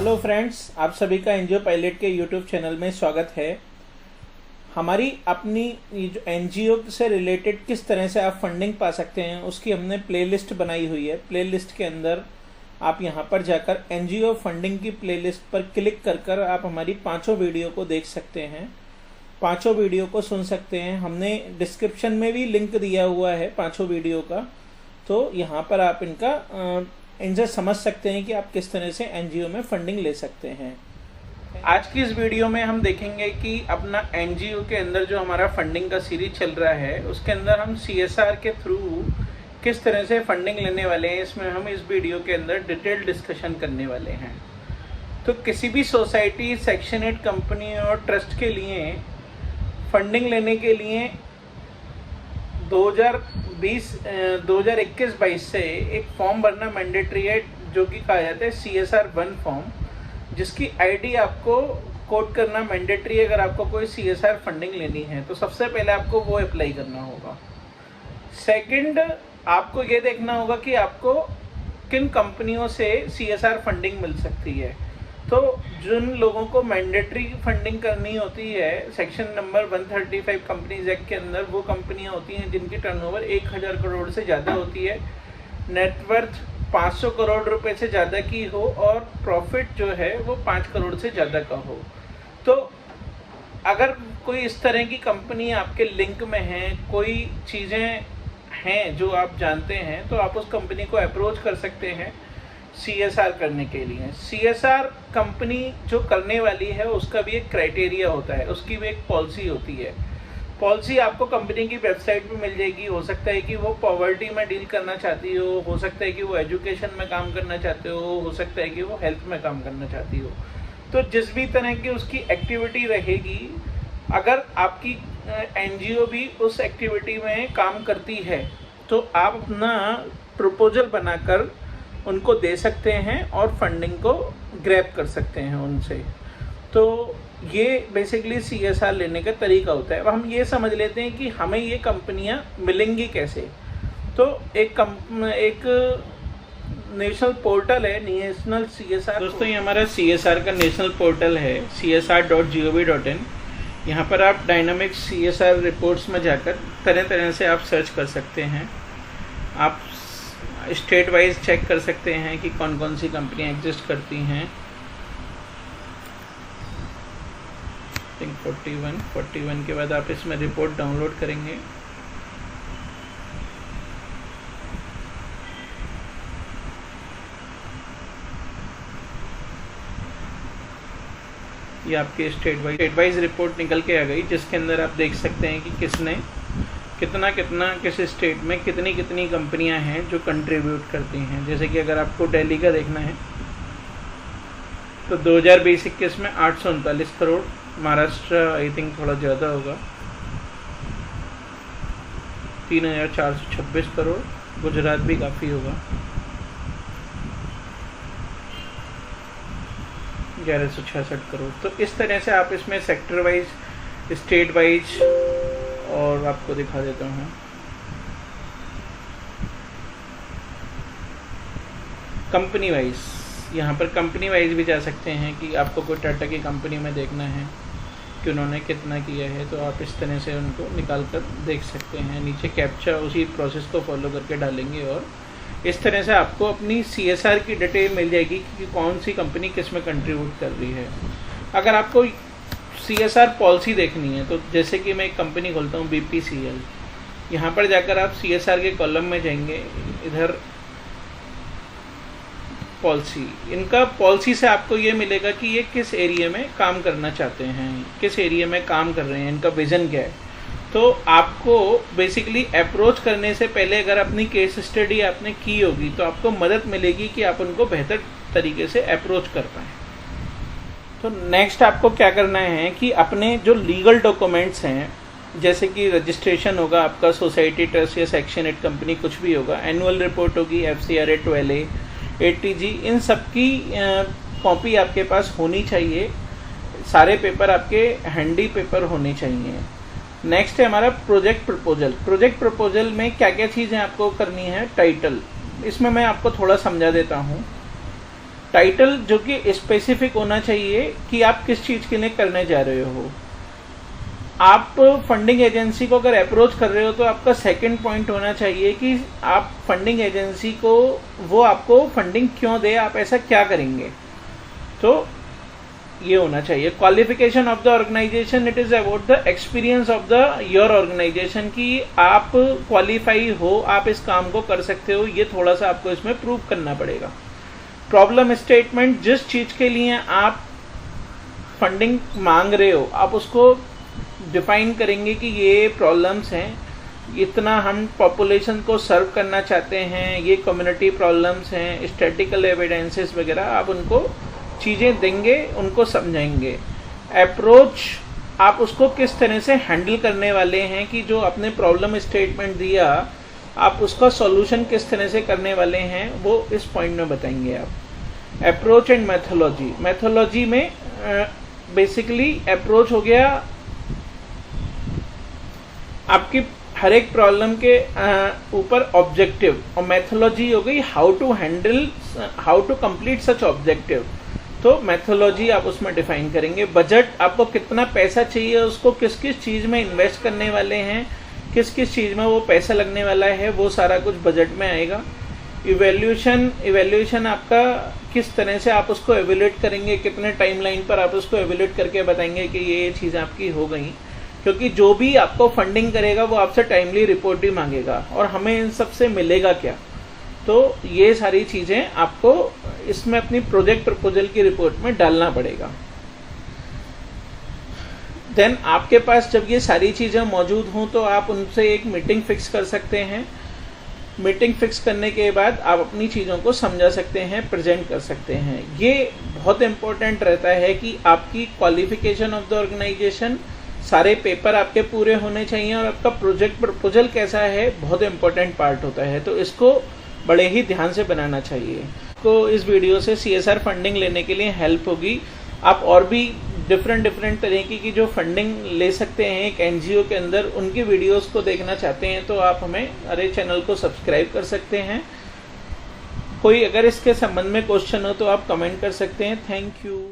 Hello friends, आप सभी का एनजीओ पायलट के यूट्यूब चैनल में स्वागत है। हमारी अपनी ये जो एनजीओ से रिलेटेड किस तरह से आप फंडिंग पा सकते हैं उसकी हमने प्लेलिस्ट बनाई हुई है। प्लेलिस्ट के अंदर आप यहां पर जाकर एनजीओ फंडिंग की प्लेलिस्ट पर क्लिक कर आप हमारी पांचों वीडियो को देख सकते हैं, पांचों वीडियो को सुन सकते हैं। हमने डिस्क्रिप्शन में भी लिंक दिया हुआ है पांचों वीडियो का, तो यहाँ पर आप इनसे समझ सकते हैं कि आप किस तरह से एनजीओ में फंडिंग ले सकते हैं। आज की इस वीडियो में हम देखेंगे कि अपना एनजीओ के अंदर जो हमारा फंडिंग का सीरीज चल रहा है उसके अंदर हम सीएसआर के थ्रू किस तरह से फंडिंग लेने वाले हैं, इसमें हम इस वीडियो के अंदर डिटेल डिस्कशन करने वाले हैं। तो किसी भी सोसाइटी, सेक्शन 8 कंपनी और ट्रस्ट के लिए फंडिंग लेने के लिए 2021-22 से एक फॉर्म भरना मैंडेटरी है, जो कि कहा जाता है CSR 1 फॉर्म, जिसकी आईडी आपको कोड करना मैंडेटरी है अगर आपको कोई CSR फंडिंग लेनी है। तो सबसे पहले आपको वो अप्लाई करना होगा। सेकंड, आपको ये देखना होगा कि आपको किन कंपनियों से CSR फंडिंग मिल सकती है। तो जिन लोगों को मैंडेटरी फंडिंग करनी होती है सेक्शन नंबर 135 कंपनीज एक्ट के अंदर, वो कंपनियां होती हैं जिनकी टर्नओवर 1000 करोड़ से ज़्यादा होती है, नेटवर्थ 500 करोड़ रुपए से ज़्यादा की हो और प्रॉफिट जो है वो 5 करोड़ से ज़्यादा का हो। तो अगर कोई इस तरह की कंपनी आपके लिंक में है, कोई चीज़ें हैं जो आप जानते हैं, तो आप उस कंपनी को अप्रोच कर सकते हैं CSR करने के लिए। CSR कंपनी जो करने वाली है उसका भी एक क्राइटेरिया होता है, उसकी भी एक पॉलिसी होती है। पॉलिसी आपको कंपनी की वेबसाइट पे मिल जाएगी। हो सकता है कि वो पॉवर्टी में डील करना चाहती हो सकता है कि वो एजुकेशन में काम करना चाहते हो सकता है कि वो हेल्थ में काम करना चाहती हो। तो जिस भी तरह की उसकी एक्टिविटी रहेगी, अगर आपकी एनजीओ भी उस एक्टिविटी में काम करती है तो आप अपना प्रपोजल बनाकर उनको दे सकते हैं और फंडिंग को ग्रैब कर सकते हैं उनसे। तो ये बेसिकली CSR लेने का तरीका होता है। अब हम ये समझ लेते हैं कि हमें ये कंपनियां मिलेंगी कैसे। तो एक नेशनल पोर्टल है, नेशनल CSR। दोस्तों, ये हमारा CSR का नेशनल पोर्टल है, csr.gov.in। यहाँ पर आप डायनामिक CSR रिपोर्ट्स में जाकर तरह तरह से आप सर्च कर सकते हैं। आप स्टेट वाइज चेक कर सकते हैं कि कौन कौन सी कंपनियां एग्जिस्ट करती हैं। थिंक 41 के बाद आप इसमें रिपोर्ट डाउनलोड करेंगे। ये आपकी स्टेट वाइज रिपोर्ट निकल के आ गई, जिसके अंदर आप देख सकते हैं कि किसने कितना किस स्टेट में कितनी कंपनियां हैं जो कंट्रीब्यूट करती हैं। जैसे कि अगर आपको दिल्ली का देखना है तो 2020-21 में 839 करोड़, महाराष्ट्र आई थिंक थोड़ा ज़्यादा होगा 3426 करोड़, गुजरात भी काफ़ी होगा 1166 करोड़। तो इस तरह से आप इसमें सेक्टर वाइज, स्टेट वाइज, और आपको दिखा देता हूँ कंपनी वाइज। यहाँ पर कंपनी वाइज भी जा सकते हैं कि आपको कोई टाटा की कंपनी में देखना है कि उन्होंने कितना किया है, तो आप इस तरह से उनको निकाल कर देख सकते हैं। नीचे कैप्चा उसी प्रोसेस को फॉलो करके डालेंगे और इस तरह से आपको अपनी CSR की डिटेल मिल जाएगी कि कौन सी कंपनी किस में कंट्रीब्यूट कर रही है। अगर आपको CSR पॉलिसी देखनी है तो जैसे कि मैं एक कंपनी खोलता हूँ BPCL, यहाँ पर जाकर आप CSR के कॉलम में जाएंगे, इधर पॉलिसी, इनका पॉलिसी से आपको ये मिलेगा कि ये किस एरिया में काम करना चाहते हैं, किस एरिया में काम कर रहे हैं, इनका विजन क्या है। तो आपको बेसिकली अप्रोच करने से पहले अगर अपनी केस स्टडी आपने की होगी तो आपको मदद मिलेगी कि आप उनको बेहतर तरीके से अप्रोच कर पाएँ। तो नेक्स्ट आपको क्या करना है कि अपने जो लीगल डॉक्यूमेंट्स हैं, जैसे कि रजिस्ट्रेशन होगा आपका, सोसाइटी, ट्रस्ट या सेक्शन 8 कंपनी कुछ भी होगा, एनुअल रिपोर्ट होगी, FCRA 12A, ATG, इन सब की कॉपी आपके पास होनी चाहिए। सारे पेपर आपके हैंडी पेपर होने चाहिए। नेक्स्ट है हमारा प्रोजेक्ट प्रपोजल। प्रोजेक्ट प्रपोजल में क्या क्या चीज़ें आपको करनी है। टाइटल, इसमें मैं आपको थोड़ा समझा देता हूँ। टाइटल जो कि स्पेसिफिक होना चाहिए कि आप किस चीज़ के लिए करने जा रहे हो। आप फंडिंग एजेंसी को अगर अप्रोच कर रहे हो तो आपका सेकंड पॉइंट होना चाहिए कि आप फंडिंग एजेंसी को वो आपको फंडिंग क्यों दे, आप ऐसा क्या करेंगे। तो ये होना चाहिए। Qualification of the organization, it is about the experience of the your organization कि आप क्वालिफाई हो, आप इस काम को कर सकते हो, ये थोड़ा सा आपको इसमें प्रूव करना पड़ेगा। प्रॉब्लम स्टेटमेंट, जिस चीज के लिए आप फंडिंग मांग रहे हो आप उसको डिफाइन करेंगे कि ये प्रॉब्लम्स हैं, इतना हम पॉपुलेशन को सर्व करना चाहते हैं, ये कम्युनिटी प्रॉब्लम्स हैं, स्टैटिकल एविडेंसेस वगैरह आप उनको चीज़ें देंगे, उनको समझाएंगे। अप्रोच, आप उसको किस तरह से हैंडल करने वाले हैं कि जो आपने प्रॉब्लम स्टेटमेंट दिया आप उसका सॉल्यूशन किस तरह से करने वाले हैं, वो इस पॉइंट में बताएंगे आप। अप्रोच एंड मैथोलॉजी, मैथोलॉजी में बेसिकली अप्रोच हो गया आपकी हर एक प्रॉब्लम के ऊपर ऑब्जेक्टिव, और मैथोलॉजी हो गई how to handle, how to complete such objective. तो मैथोलॉजी आप उसमें डिफाइन करेंगे। बजट, आपको कितना पैसा चाहिए, उसको किस किस चीज़ में इन्वेस्ट करने वाले हैं, किस किस चीज़ में वो पैसा लगने वाला है, वो सारा कुछ बजट में आएगा। इवैल्यूएशन, इवैल्यूएशन आपका किस तरह से आप उसको एवेल्यूएट करेंगे, कितने टाइमलाइन पर आप उसको एवेल्यूएट करके बताएंगे कि ये चीज़ें आपकी हो गई, क्योंकि जो भी आपको फंडिंग करेगा वो आपसे टाइमली रिपोर्ट भी मांगेगा और हमें इन सब से मिलेगा क्या। तो ये सारी चीज़ें आपको इसमें अपनी प्रोजेक्ट प्रपोजल की रिपोर्ट में डालना पड़ेगा। देन आपके पास जब ये सारी चीज़ें मौजूद हों तो आप उनसे एक मीटिंग फिक्स कर सकते हैं। मीटिंग फिक्स करने के बाद आप अपनी चीज़ों को समझा सकते हैं, प्रेजेंट कर सकते हैं। ये बहुत इंपॉर्टेंट रहता है कि आपकी क्वालिफिकेशन ऑफ द ऑर्गेनाइजेशन, सारे पेपर आपके पूरे होने चाहिए और आपका प्रोजेक्ट प्रपोजल कैसा है बहुत इंपॉर्टेंट पार्ट होता है। तो इसको बड़े ही ध्यान से बनाना चाहिए। तो इस वीडियो से CSR फंडिंग लेने के लिए हेल्प होगी। आप और भी डिफरेंट तरीके की जो फंडिंग ले सकते हैं एक NGO के अंदर, उनकी वीडियोस को देखना चाहते हैं तो आप हमारे चैनल को सब्सक्राइब कर सकते हैं। कोई अगर इसके संबंध में क्वेश्चन हो तो आप कमेंट कर सकते हैं। Thank you.